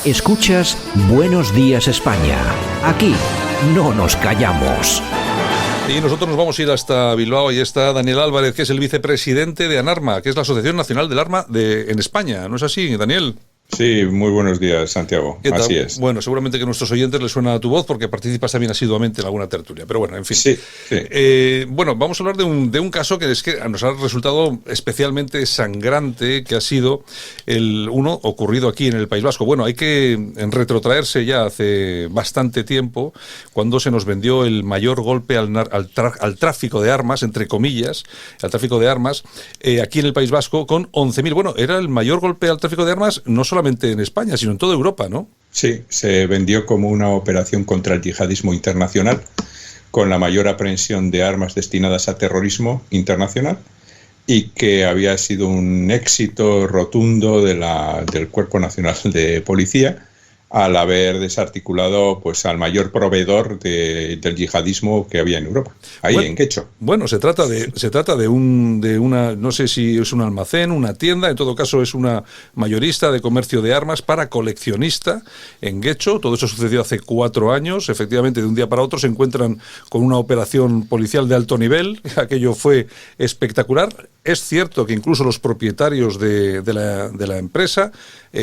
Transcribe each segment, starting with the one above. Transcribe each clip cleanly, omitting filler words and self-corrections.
Escuchas Buenos Días España. Aquí no nos callamos. Y nosotros nos vamos a ir hasta Bilbao. Y está Daniel Álvarez, que es el vicepresidente de ANARMA, que es la Asociación Nacional del Arma en España. ¿No es así, Daniel? Sí, muy buenos días, Santiago. Así es. Bueno, seguramente que a nuestros oyentes les suena tu voz porque participas también asiduamente en alguna tertulia. Pero bueno, en fin. Sí. Bueno, vamos a hablar de un caso que nos ha resultado especialmente sangrante, que ha sido uno ocurrido aquí en el País Vasco. Bueno, hay que retrotraerse ya hace bastante tiempo, cuando se nos vendió el mayor golpe al tráfico de armas, entre comillas, al tráfico de armas, aquí en el País Vasco, con 11.000. Bueno, era el mayor golpe al tráfico de armas, no solamente en España, sino en toda Europa, ¿no? Sí, se vendió como una operación contra el yihadismo internacional, con la mayor aprehensión de armas destinadas a terrorismo internacional, y que había sido un éxito rotundo del Cuerpo Nacional de Policía, al haber desarticulado pues al mayor proveedor del yihadismo que había en Europa, en Guecho. Bueno, se trata de una, no sé si es un almacén, una tienda, en todo caso es una mayorista de comercio de armas para coleccionista en Guecho. Todo eso sucedió hace 4 años. Efectivamente, de un día para otro se encuentran con una operación policial de alto nivel. Aquello fue espectacular. Es cierto que incluso los propietarios de la empresa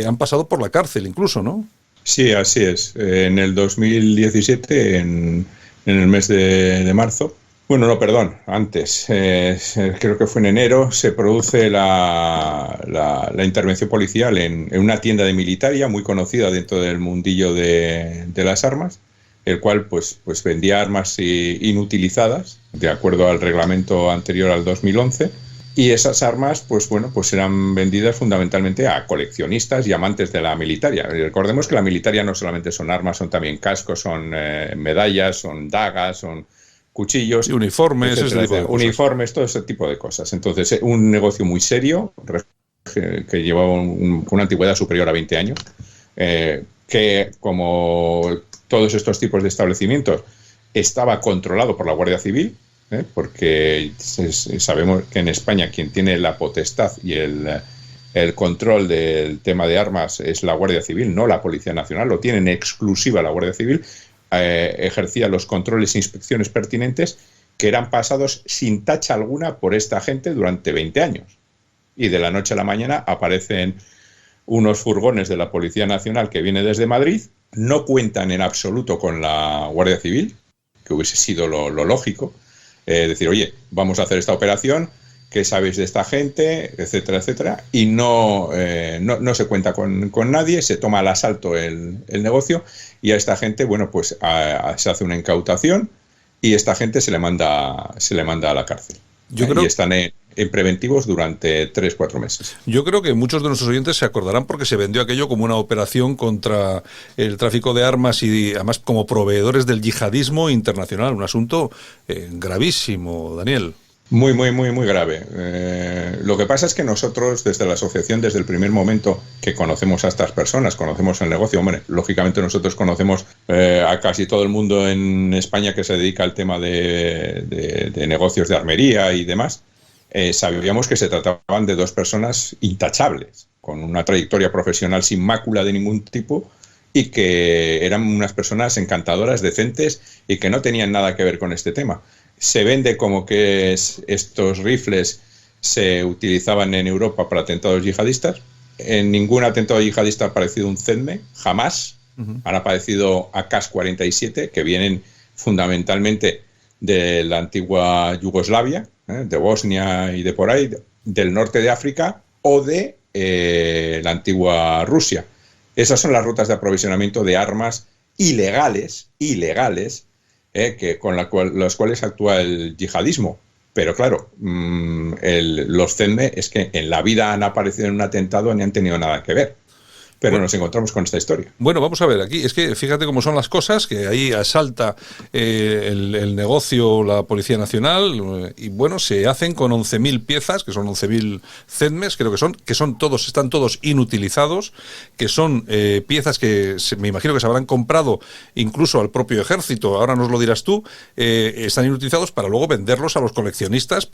han pasado por la cárcel, incluso, ¿no? Sí, así es. En el 2017, en el mes de marzo, antes, creo que fue en enero, se produce la intervención policial en una tienda de militaria muy conocida dentro del mundillo de las armas, el cual pues vendía armas inutilizadas, de acuerdo al reglamento anterior al 2011. Y esas armas, pues eran vendidas fundamentalmente a coleccionistas y amantes de la militaria. Recordemos que la militaria no solamente son armas, son también cascos, son medallas, son dagas, son cuchillos. Y uniformes, uniformes, todo ese tipo de cosas. Entonces, un negocio muy serio, que llevaba una antigüedad superior a 20 años, que como todos estos tipos de establecimientos, estaba controlado por la Guardia Civil, porque sabemos que en España quien tiene la potestad y el control del tema de armas es la Guardia Civil, no la Policía Nacional, lo tiene en exclusiva la Guardia Civil. Ejercía los controles e inspecciones pertinentes, que eran pasados sin tacha alguna por esta gente durante 20 años. Y de la noche a la mañana aparecen unos furgones de la Policía Nacional que viene desde Madrid, no cuentan en absoluto con la Guardia Civil, que hubiese sido lo lógico. Decir, oye, vamos a hacer esta operación, ¿qué sabéis de esta gente? Etcétera, etcétera. Y no se cuenta con nadie, se toma al asalto el negocio, y a esta gente, se hace una incautación, y esta gente se le manda a la cárcel. Y están en preventivos durante 3-4 meses. Yo creo que muchos de nuestros oyentes se acordarán, porque se vendió aquello como una operación contra el tráfico de armas y además como proveedores del yihadismo internacional. Un asunto gravísimo, Daniel. Muy, muy, muy, muy grave. Lo que pasa es que nosotros, desde la asociación, desde el primer momento que conocemos a estas personas, conocemos el negocio, lógicamente nosotros conocemos a casi todo el mundo en España que se dedica al tema de negocios de armería y demás. Sabíamos que se trataban de 2 personas intachables, con una trayectoria profesional sin mácula de ningún tipo, y que eran unas personas encantadoras, decentes, y que no tenían nada que ver con este tema. Se vende como que estos rifles se utilizaban en Europa para atentados yihadistas. En ningún atentado yihadista ha aparecido un CEDME, jamás. Han aparecido AK-47, que vienen fundamentalmente de la antigua Yugoslavia, de Bosnia y de por ahí, del norte de África, o de la antigua Rusia. Esas son las rutas de aprovisionamiento de armas ilegales, que con las cuales actúa el yihadismo. Pero claro, los CEDME es que en la vida han aparecido en un atentado ni han tenido nada que ver. Pero nos encontramos con esta historia. Bueno, vamos a ver, aquí es que fíjate cómo son las cosas, que ahí asalta el negocio la Policía Nacional, y se hacen con 11.000 piezas, que son 11.000 CEDMES, creo que están todos inutilizados, que son piezas que me imagino que se habrán comprado incluso al propio ejército, ahora nos lo dirás tú, están inutilizados para luego venderlos a los coleccionistas,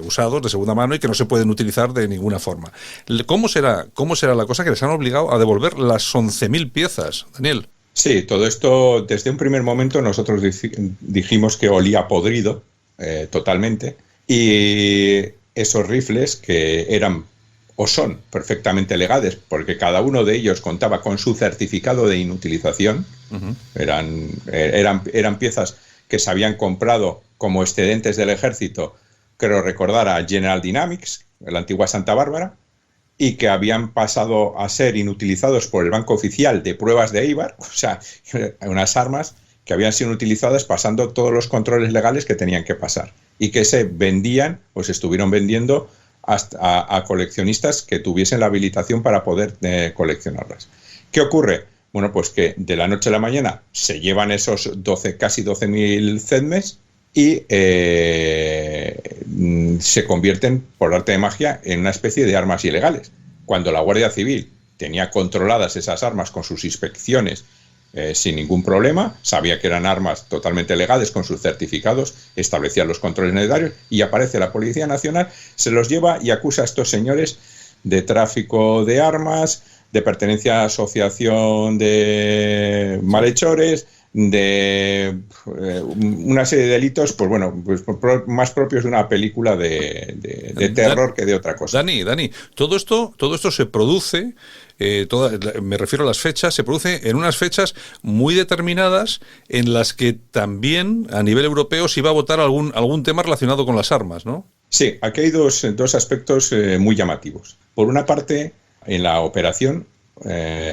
usados de segunda mano, y que no se pueden utilizar de ninguna forma. ¿Cómo será la cosa que les han obligado llegado a devolver las 11.000 piezas, Daniel. Sí, todo esto, desde un primer momento nosotros dijimos que olía podrido totalmente, y esos rifles, que eran o son perfectamente legales, porque cada uno de ellos contaba con su certificado de inutilización. Eran piezas que se habían comprado como excedentes del ejército, creo recordar, a General Dynamics, la antigua Santa Bárbara, y que habían pasado a ser inutilizados por el Banco Oficial de Pruebas de Eibar, o sea, unas armas que habían sido utilizadas pasando todos los controles legales que tenían que pasar, y que se vendían, o se estuvieron vendiendo hasta a coleccionistas que tuviesen la habilitación para poder coleccionarlas. ¿Qué ocurre? Bueno, pues que de la noche a la mañana se llevan esos casi 12.000 CEDMES y se convierten, por arte de magia, en una especie de armas ilegales. Cuando la Guardia Civil tenía controladas esas armas con sus inspecciones sin ningún problema, sabía que eran armas totalmente legales con sus certificados, establecía los controles necesarios, y aparece la Policía Nacional, se los lleva y acusa a estos señores de tráfico de armas, de pertenencia a asociación de malhechores, de una serie de delitos, pues bueno, pues más propios de una película de terror que de otra cosa. Dani, todo esto se produce, me refiero a las fechas, se produce en unas fechas muy determinadas en las que también a nivel europeo se iba a votar algún tema relacionado con las armas, ¿no? Sí, aquí hay dos aspectos muy llamativos. Por una parte, en la operación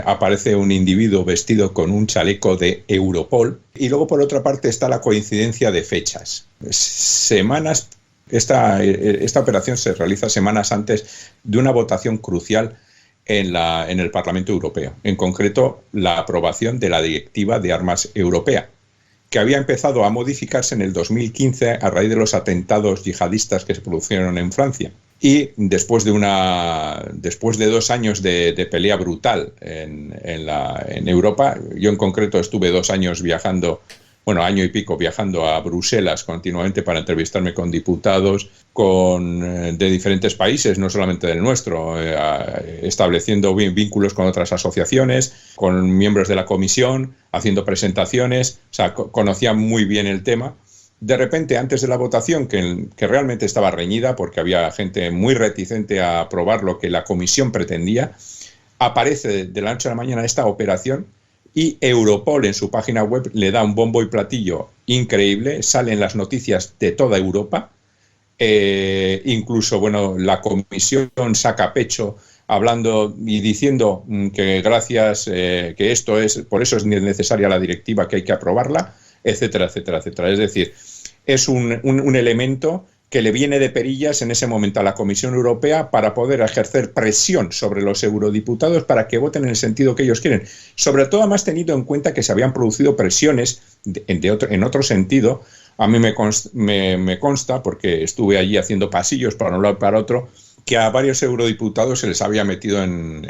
aparece un individuo vestido con un chaleco de Europol, y luego por otra parte está la coincidencia de fechas. Esta operación se realiza semanas antes de una votación crucial en el Parlamento Europeo, en concreto la aprobación de la Directiva de Armas Europea, que había empezado a modificarse en el 2015 a raíz de los atentados yihadistas que se produjeron en Francia. Y después de 2 años de pelea brutal en Europa, yo en concreto estuve 2 años viajando, año y pico viajando a Bruselas continuamente para entrevistarme con diputados de diferentes países, no solamente del nuestro, estableciendo vínculos con otras asociaciones, con miembros de la comisión, haciendo presentaciones, o sea, conocía muy bien el tema. De repente, antes de la votación, que realmente estaba reñida porque había gente muy reticente a aprobar lo que la comisión pretendía, aparece de la noche a la mañana esta operación, y Europol en su página web le da un bombo y platillo increíble, salen las noticias de toda Europa, incluso la comisión saca pecho hablando y diciendo que gracias, que por eso es necesaria la directiva, que hay que aprobarla, etcétera, etcétera, etcétera. Es decir, es un elemento que le viene de perillas en ese momento a la Comisión Europea para poder ejercer presión sobre los eurodiputados para que voten en el sentido que ellos quieren. Sobre todo, además, teniendo en cuenta que se habían producido presiones en otro sentido. A mí me consta, porque estuve allí haciendo pasillos para un lado y para otro, que a varios eurodiputados se les había metido en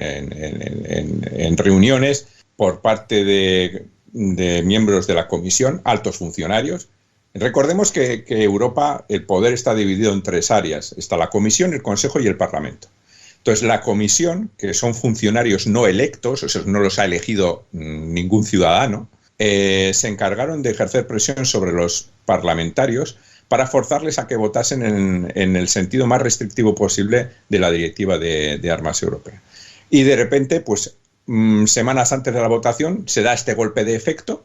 reuniones por parte de miembros de la Comisión, altos funcionarios. Recordemos que Europa, el poder está dividido en 3 áreas. Está la Comisión, el Consejo y el Parlamento. Entonces, la Comisión, que son funcionarios no electos, o sea, no los ha elegido ningún ciudadano, se encargaron de ejercer presión sobre los parlamentarios para forzarles a que votasen en el sentido más restrictivo posible de la Directiva de Armas Europea. Y de repente, pues semanas antes de la votación, se da este golpe de efecto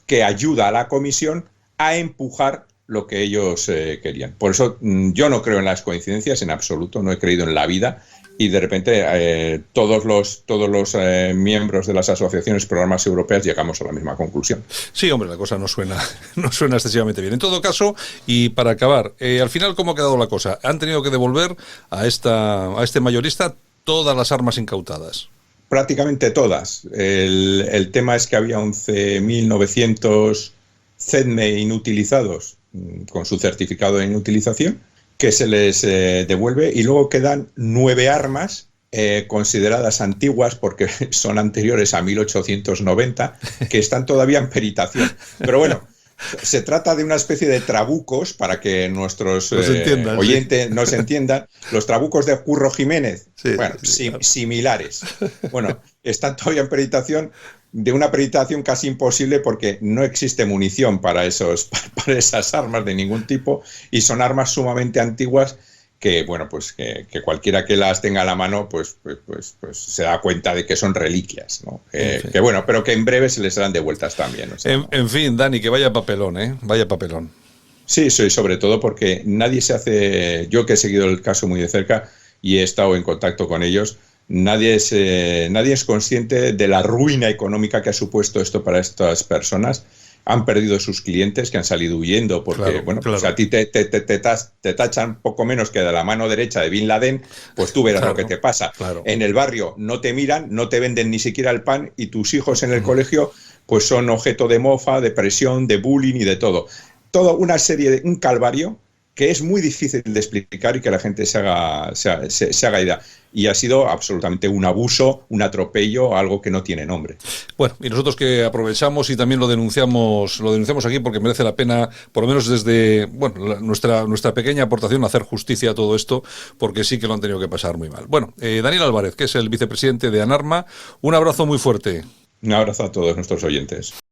que ayuda a la Comisión a empujar lo que ellos querían. Por eso yo no creo en las coincidencias en absoluto, no he creído en la vida, y de repente todos los miembros de las asociaciones pro armas europeas llegamos a la misma conclusión. Sí, hombre, la cosa no suena excesivamente bien. En todo caso, y para acabar, al final, ¿cómo ha quedado la cosa? ¿Han tenido que devolver a este mayorista todas las armas incautadas? Prácticamente todas. El tema es que había 11.900 CEDME inutilizados con su certificado de inutilización, que se les devuelve, y luego quedan 9 armas consideradas antiguas porque son anteriores a 1890, que están todavía en peritación. Pero bueno, Se trata de una especie de trabucos, para que nuestros oyentes nos entiendan. Los trabucos de Curro Jiménez, claro. Similares. Bueno, están todavía en peritación, de una peritación casi imposible porque no existe munición para esas armas de ningún tipo, y son armas sumamente antiguas que, bueno, pues que cualquiera que las tenga a la mano pues se da cuenta de que son reliquias, ¿no? Que bueno, pero que en breve se les darán devueltas también. O sea, en fin, Dani, que vaya papelón, ¿eh? Vaya papelón. Sí, sobre todo porque nadie se hace... Yo que he seguido el caso muy de cerca y he estado en contacto con ellos, nadie es consciente de la ruina económica que ha supuesto esto para estas personas. Han perdido sus clientes, que han salido huyendo porque, pues a ti te tachan poco menos que de la mano derecha de Bin Laden, pues tú verás lo que te pasa. En el barrio no te miran, no te venden ni siquiera el pan, y tus hijos en el colegio pues son objeto de mofa, de presión, de bullying y de todo. Toda una serie un calvario que es muy difícil de explicar y que la gente se haga idea. Y ha sido absolutamente un abuso, un atropello, algo que no tiene nombre. Bueno, y nosotros que aprovechamos y también lo denunciamos aquí porque merece la pena, por lo menos desde nuestra pequeña aportación, hacer justicia a todo esto, porque sí que lo han tenido que pasar muy mal. Bueno, Daniel Álvarez, que es el vicepresidente de ANARMA, un abrazo muy fuerte. Un abrazo a todos nuestros oyentes.